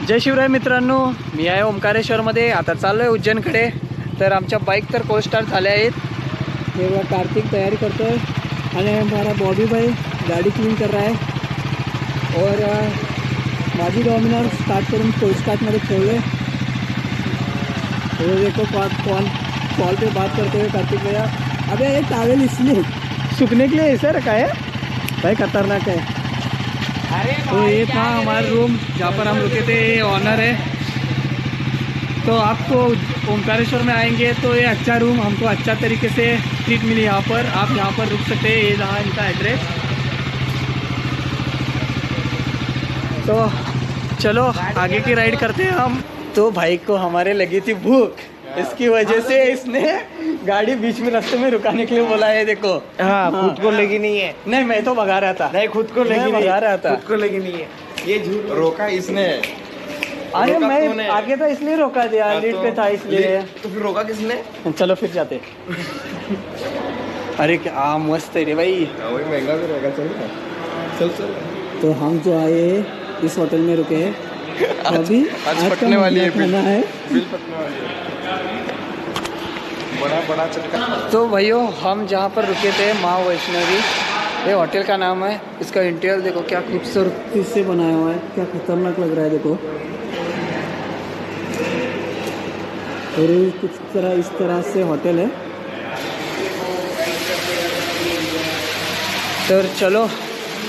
जय शिवराय मित्रांनो, मी आहे ओंकारेश्वरमध्ये. आता चाललो आहे उज्जैनकडे. तर आमच्या बाईक तर कोल्ड स्टार्ट झाल्या आहेत. हे बघा, कार्तिक तयारी करतो आहे आणि हमारा बॉबी भाई गाडी क्लीन कर रहा है. और माझी डॉमिनर स्टार्ट करून कोल्ड स्टार्टमध्ये ठेवले. वो देखो कॉल पे बात करते हुए कार्तिक भैया. अबे ये टावेल इसलिए सूखने के लिए ऐसा रखा है भाई, खतरनाक है. तो ये था हमारा रूम जहाँ पर हम रुके थे. ये ऑनर है. तो आपको ओंकारेश्वर में आएंगे तो ये अच्छा रूम, हमको अच्छा तरीके से ट्रीट मिली. यहाँ पर आप यहाँ पर रुक सकते हैं. ये रहा इनका एड्रेस. तो चलो आगे की राइड करते हैं हम. तो भाई को हमारे लगी थी भूख, इसकी वजह से इसने गाड़ी बीच में रास्ते में रुकाने के लिए बोला है. देखो हाँ, खुद को लगी नहीं है. नहीं, मैं तो भगा रहा था. नहीं, खुद को लगी नहीं, भगा रहा था. खुद को लगी नहीं है. ये झूठ रोका इसने. अरे मैं आगे था इसलिए रोका दिया. लीड पे था इसलिए. तो फिर रोका किसने? चलो फिर जाते. अरे क्या मस्त है रे भाई. वही महंगा भी रहेगा. चल ना, चल चल. तो हम जो आए इस होटल में रुके हैं. अभी आज पटने वाली है. खाना है. बिल पटने वाली है. बड़ा बड़ा चटका. तो भाइयों, हम जहाँ पर रुके थे माँ वैष्णवी, ये होटल का नाम है. इसका इंटीरियर देखो क्या खूबसूरती से बनाया हुआ है. क्या खतरनाक लग रहा है देखो. और कुछ इस तरह से होटल है. तो चलो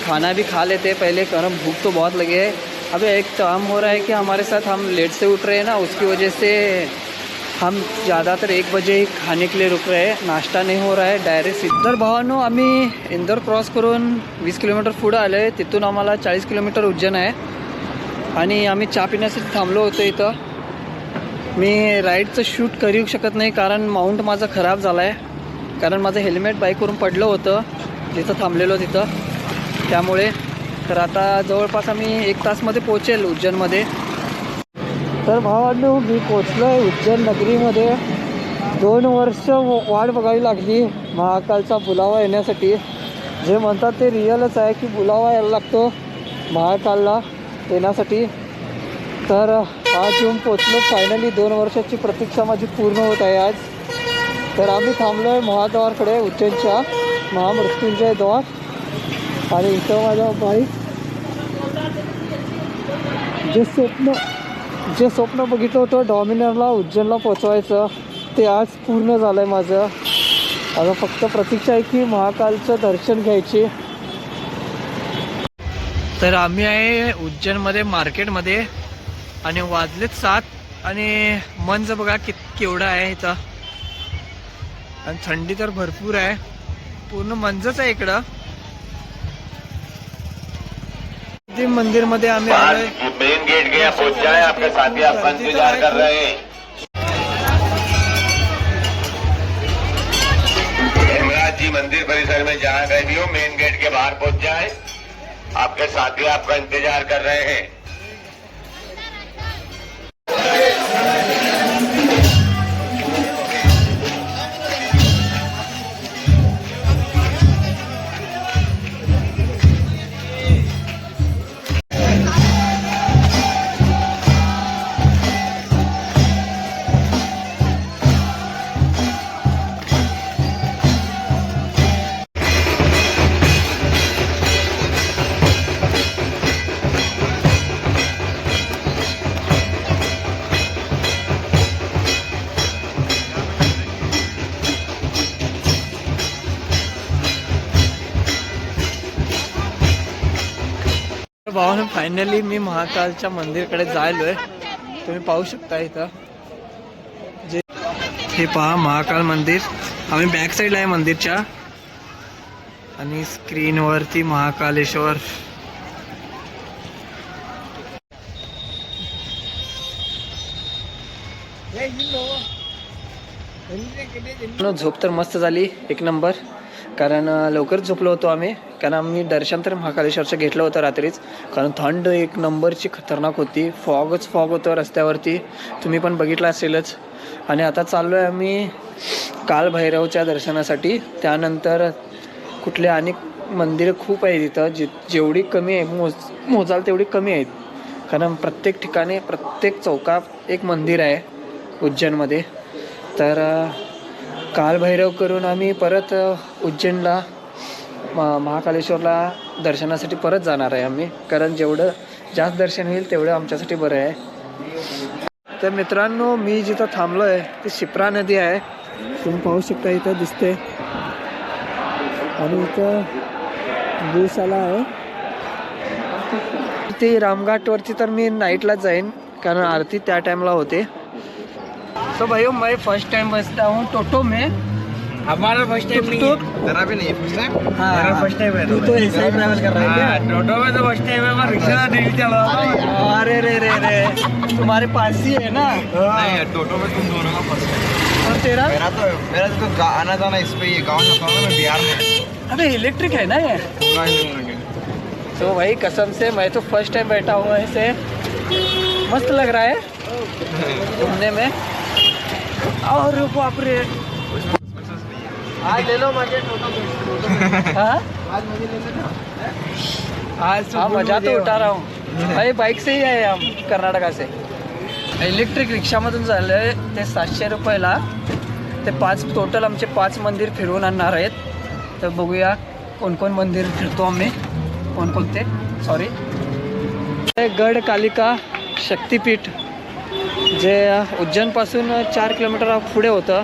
खाना भी खा लेते हैं पहले, कारण भूख तो बहुत लगे है. अबे एक काम हो रहा है कि हमारे साथ हम लेट से उठ रहे हैं ना, उसकी वजह से हम ज़्यादातर 1 बजे ही खाने के लिए रुक रहे हैं. नाश्ता नहीं हो रहा आहे डायरेक्ट. तर भावांनो, आम्ही इंदोर क्रॉस करून 20 किलोमीटर पुढं आलो आहे. तिथून आम्हाला 40 किलोमीटर उज्जैन आहे. आणि आम्ही चहा पिण्यासाठी थांबलो होतो इथं. मी राईडचं शूट करू शकत नाही कारण माउंट माझा खराब झाला आहे. कारण माझं हेल्मेट बाईकवरून पडलं होतं जिथं थांबलेलो तिथं. त्यामुळे तर आता जवळपास आम्ही 1 तासमध्ये पोहोचेल उज्जैनमध्ये. तर भावांनो, मी पोचलो आहे उज्जैन नगरीमध्ये. 2 वर्ष वाट बघावी लागली महाकालचा बुलावा येण्यासाठी. जे म्हणतात ते रिअलच आहे की बुलावा यायला लागतो महाकालला येण्यासाठी. तर आज येऊन पोचलो फायनली. 2 वर्षाची प्रतीक्षा माझी पूर्ण होत आहे आज. तर आम्ही थांबलो आहे महाद्वारकडे, उज्जैनच्या महामृत्युंजय द्वार. आणि इथं माझा बाईक जे स्वप्न बघितलं होतं डॉमिनरला उज्जैनला पोचवायचं, ते आज पूर्ण झालं आहे माझं. आता फक्त प्रतीक्षा आहे की महाकालचं दर्शन घ्यायची. तर आम्ही आहे उज्जैनमध्ये मार्केटमध्ये आणि वाजलेत 7 आणि मंज बघा केवढं आहे इथं. आणि थंडी तर भरपूर आहे. पूर्ण मंजच आहे इकडं. मंदिर मध्ये आम्ही मेन गेट गया पहुंच जाए. आपके साथी आपका इंतजार कर रहे हैं. धर्मराज जी मंदिर परिसर में जहाँ गए भी हो, मेन गेट के बाहर पहुंच जाए. आपके साथी आपका इंतजार कर रहे हैं. भावानं फायनली मी महाकालच्या मंदिरकडे जायलोय. तुम्ही पाहू शकता इथं जे हे पहा महाकाल मंदिर. आम्ही बॅक साईडला आहे मंदिरच्या आणि स्क्रीनवरती महाकालेश्वर. झोप तर मस्त झाली, 1 नंबर. कारण लवकर झोपलो होतो आम्ही. कारण आम्ही दर्शन तर महाकालेश्वरचं घेतलं होतं रात्रीच. कारण थंड 1 नंबरची खतरनाक होती. फॉग होतं रस्त्यावरती, तुम्ही पण बघितलं असेलच. आणि आता चाललो आहे आम्ही कालभैरवच्या दर्शनासाठी. त्यानंतर कुठले अनेक मंदिरं खूप आहेत इथं. जेवढी कमी आहे मोजाल तेवढी कमी आहेत. कारण प्रत्येक ठिकाणी प्रत्येक चौकात एक मंदिर आहे उज्जैनमध्ये. तर कालभैरव करून आम्ही परत उज्जैनला महाकालेश्वरला दर्शनासाठी परत जाणार आहे आम्ही, कारण जेवढं जास्त दर्शन होईल तेवढं आमच्यासाठी बरं आहे. तर मित्रांनो, मी जिथं थांबलो आहे ती शिप्रा नदी आहे. तुम्ही पाहू शकता इथं दिसते. आणि इथं गोशाला आहे. ते रामघाटवरती तर मी नाईटलाच जाईन, कारण आरती त्या टाइमला होते. तो भाइयों, मैं फर्स्ट टाइम बसता हूँ टोटो में. हमारा फर्स्ट टाइम नहीं है, तेरा भी नहीं है फर्स्ट टाइम. मेरा फर्स्ट टाइम है. तू तो ऐसा ही ट्रैवल कर रहा है क्या? टोटो में तो फर्स्ट टाइम है, मैं रिक्शा नहीं चल रहा था. अरे रे रे रे, तुम्हारे पास ही है ना. नहीं टोटो में तुम दोनों का फर्स्ट टाइम. और तेरा? मेरा तो आना जाना इस पे ही. गाँव जाता हूँ ना मैं बिहार में. अबे इलेक्ट्रिक है ना ये. तो भाई कसम से मैं तो फर्स्ट टाइम बैठा हुआ ऐसे. मस्त लग रहा है घूमने में. और बाप रे, आज ले लो मजे टोटो. हाँ आज हाँ, मजा तो उठा रहा हूँ भाई. बाईक से ही आहे हम कर्नाटका से. इलेक्ट्रिक रिक्षामधून झालं आहे ते 700 रुपयाला. ते 5 टोटल आमचे 5 मंदिर फिरवून आणणार आहेत. तर बघूया कोणकोण मंदिर फिरतो आम्ही, कोणकोणते. सॉरी, गड कालिका शक्तिपीठ जे उज्जैनपासून 4 किलोमीटर पुढे होतं.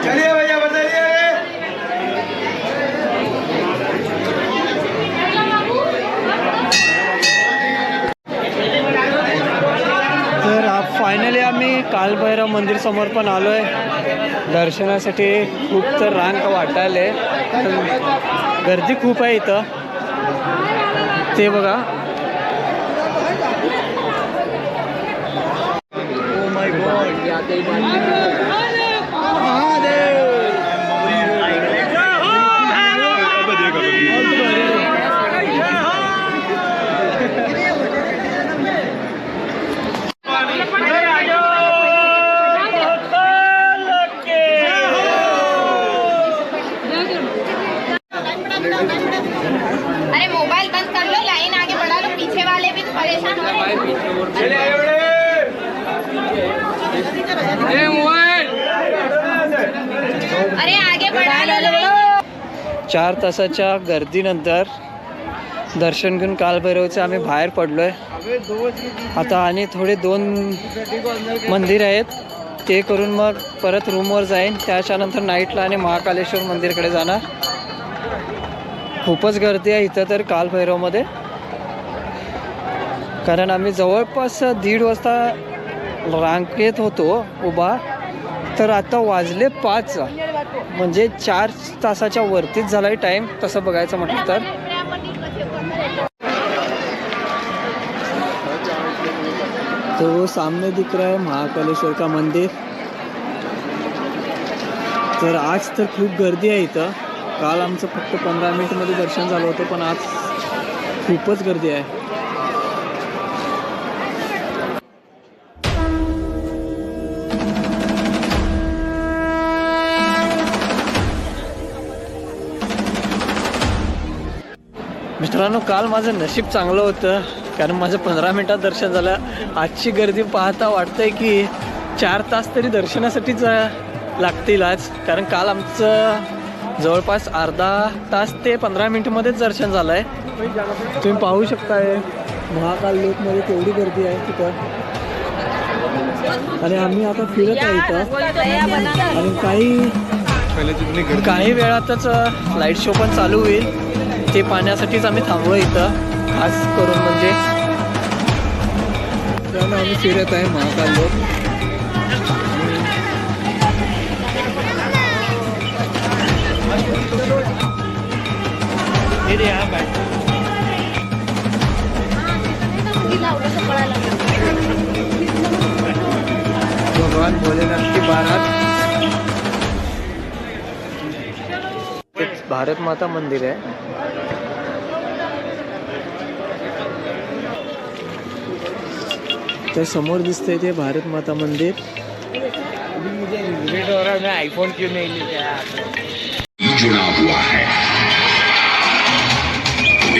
चलिए भैया, बताइए. तर फायनली आम्ही कालभैरव मंदिर समोर पण आलो आहे दर्शनासाठी. खूप तर रांग वाटायला आहे, गर्दी खूप आहे इथं. ते बघा. ओ माय गॉड, अरे मोबाइल बंद कर लो, लाइन आगे बढ़ा लो, पीछे वाले भी तो परेशान हो रहे हैं. अरे आगे बढ़ा लो. 4 तासाच्या गर्दीनंतर दर्शन घेऊन कालभैरवचे आम्ही बाहेर पडलो आहे आता. आणि थोडे 2 मंदिर आहेत ते करून मग परत रूमवर जाईन. त्याच्यानंतर नाईटला आणि महाकालेश्वर मंदिरकडे जाणार. खूपच गर्दी आहे इथं तर कालभैरवमध्ये, कारण आम्ही जवळपास 1:30 वाजता रांगेत होतो उभा. तर आता वाजले 5, म्हणजे 4 तासाच्या वरतीच झाला आहे टाईम तसं बघायचं म्हटलं तर. तो सामने दिख रहा है महाकालेश्वर का मंदिर. तर आज तर खूप गर्दी आहे इथं. काल आमचं फक्त 15 मिनिटमध्ये दर्शन झालं होतं, पण आज खूपच गर्दी आहे. मित्रांनो, काल माझं नशीब चांगलं होतं, कारण माझं 15 मिनिटात दर्शन झालं. आजची गर्दी पाहता वाटतंय की 4 तास तरी दर्शनासाठीच लागतील आज, कारण काल आमचं जवळपास अर्धा तास ते 15 मिनिटमध्येच दर्शन झालं आहे. तुम्ही पाहू शकताय महाकाल लेकमध्ये केवढी गर्दी आहे तिथं. आणि आम्ही आता फिरत आहे इथं. आणि काही वेळातच लाईट शो पण चालू होईल. ते पाहण्यासाठीच आम्ही थांबलो इथं खास करून. म्हणजे त्यामुळे आम्ही फिरत आहे महाकाल लेक. भगवान भोलेनाथ की बारात. भारत माता मंदिर है. तर समोर दिसतंय ते भारत माता मंदिर. अभी मुझे रिग्रेट हो रहा है, मैं आईफोन क्यों नहीं लेके आया. जुड़ा हुआ है.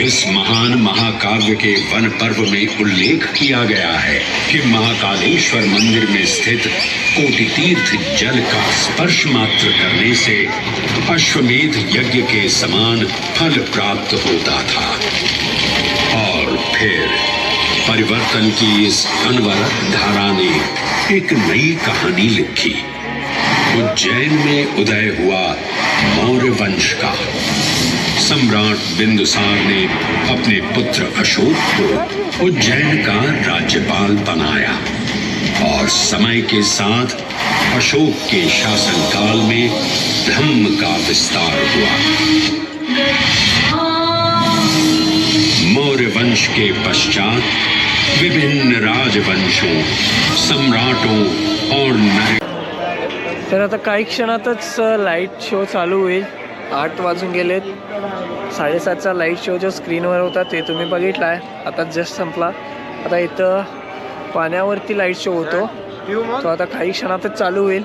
इस महान महाकाव्य के वन पर्व में उल्लेख किया गया है कि महाकालेश्वर मंदिर में स्थित कोटि तीर्थ जल का स्पर्श मात्र करने से अश्वमेध यज्ञ के समान फल प्राप्त होता था. और फिर परिवर्तन की इस अनवरत धारा ने एक नई कहानी लिखी. उज्जैन में उदय हुआ मौर्य वंश का. सम्राट बिंदुसार ने अपने पुत्र अशोक को उज्जैन का राज्यपाल बनाया और समय के साथ अशोक के शासनकाल में धम्म का विस्तार हुआ. मौर्य वंश के पश्चात विभिन्न राजवंशों, सम्राटों और नए. तर आता काही क्षणातच लाईट शो चालू होईल. 8 वाजून गेलेत. 7:30चा लाईट शो जो स्क्रीनवर होता ते तुम्ही बघितला आहे. आता जस्ट संपला. आता इथं पाण्यावरती लाईट शो होतो तो आता काही क्षणातच चालू होईल.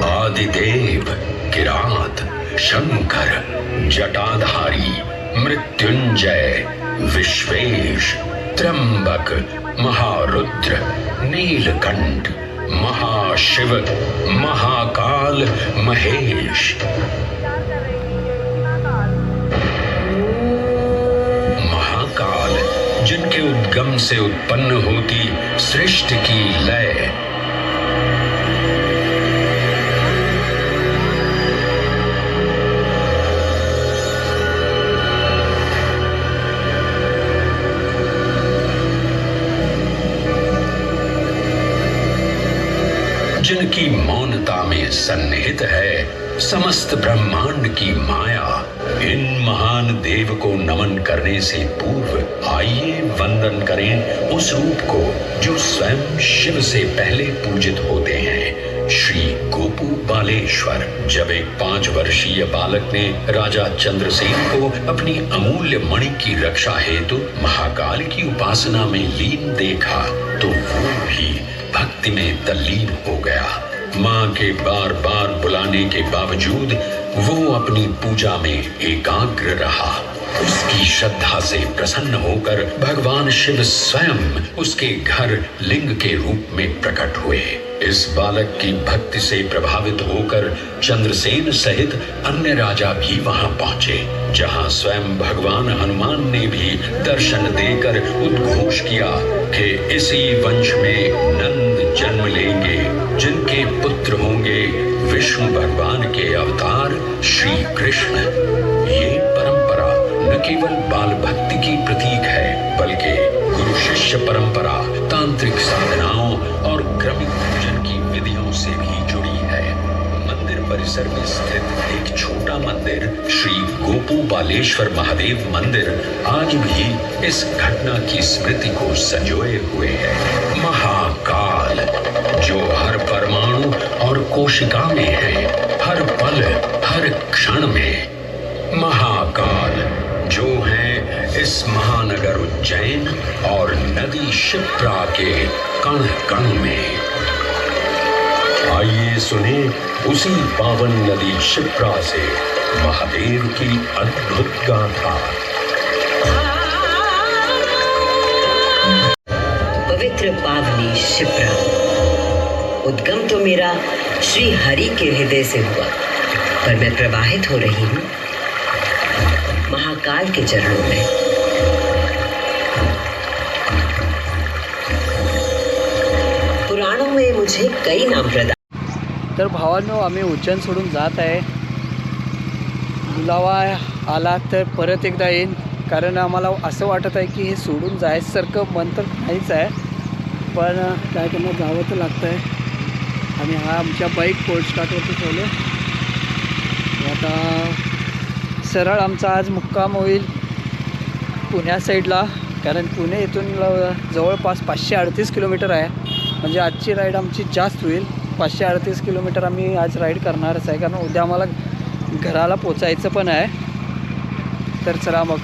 आदिदेव, किरात, शंकर, जटाधारी, मृत्युंजय, विश्वेश, त्र्यंबक, महारुद्र, नीलकंठ, महाशिव, महाकाल, महेश. महाकाल जिनके उद्गम से उत्पन्न होती सृष्टि की लय. जिनकी मौनता में सन्निहित है समस्त ब्रह्मांड की माया. इन महान देव को नमन करने से पूर्व आइए वंदन करें उस रूप को जो स्वयं शिव से पहले पूजित होते हैं, श्री गोपू बालेश्वर. जब एक 5 वर्षीय बालक ने राजा चंद्रसेन को अपनी अमूल्य मणि की रक्षा हेतु महाकाल की उपासना में लीन देखा तो वो भी भक्ति में तल्लीन हो गया. माँ के बार बार बुलाने के बावजूद वो अपनी पूजा में एकाग्र रहा. उसकी श्रद्धा से प्रसन्न होकर भगवान शिव स्वयं उसके घर लिंग के रूप में प्रकट हुए. इस बालक की भक्ति से प्रभावित होकर चंद्रसेन सहित अन्य राजा भी वहां पहुंचे, जहां स्वयं भगवान हनुमान ने भी दर्शन देकर उद्घोष किया कि इसी वंश में नंद जन्म लेंगे, जिनके पुत्र होंगे विष्णु भगवान के अवतार श्री कृष्ण. ये परंपरा न केवल बाल भक्ति की प्रतीक है बल्कि गुरु शिष्य परंपरा, तांत्रिक साधनाओं और क्रमिक पूजन की विधियों से भी जुड़ी है. मंदिर परिसर में स्थित एक छोटा मंदिर श्री गोपू बालेश्वर महादेव मंदिर आज भी इस घटना की स्मृति को संजोए हुए है. महाकाल जो हर परमाणु और कोशिका में है, हर पल हर क्षण में. महाकाल जो है इस महानगर उज्जैन और नदी शिप्रा के कण कण में. आइए सुने उसी पावन नदी शिप्रा से महादेव की अद्भुत गाथा. पवित्र पावनी शिप्रा. उद्गम तो मेरा श्री हरि के हृदय से हुआ, पर मैं प्रवाहित हो रही हूँ महाकाल के चरणों में. पुराणों में मुझे कई नाम प्रदान. तर भावांनो, आम्ही उज्जैन सोडून जात आहे बुलावा आला तर परत एकदा येईन, कारण आम्हाला असं वाटत आहे की हे सोडून जायसारखं मन तर नाहीच आहे, पण काय करणार, जावं तर लागतं आहे. आणि हा आमच्या बाईक कोल्ड स्टार्टवरती ठेवलो. आता सरळ आमचा आज मुक्काम होईल पुण्या साईडला, कारण पुणे इथून जवळपास 538 किलोमीटर आहे. म्हणजे आजची राईड आमची जास्त होईल. 538 किलोमीटर आम्ही आज राईड करणारच आहे, कारण उद्या आम्हाला घराला पोचायचं पण आहे. तर चला मग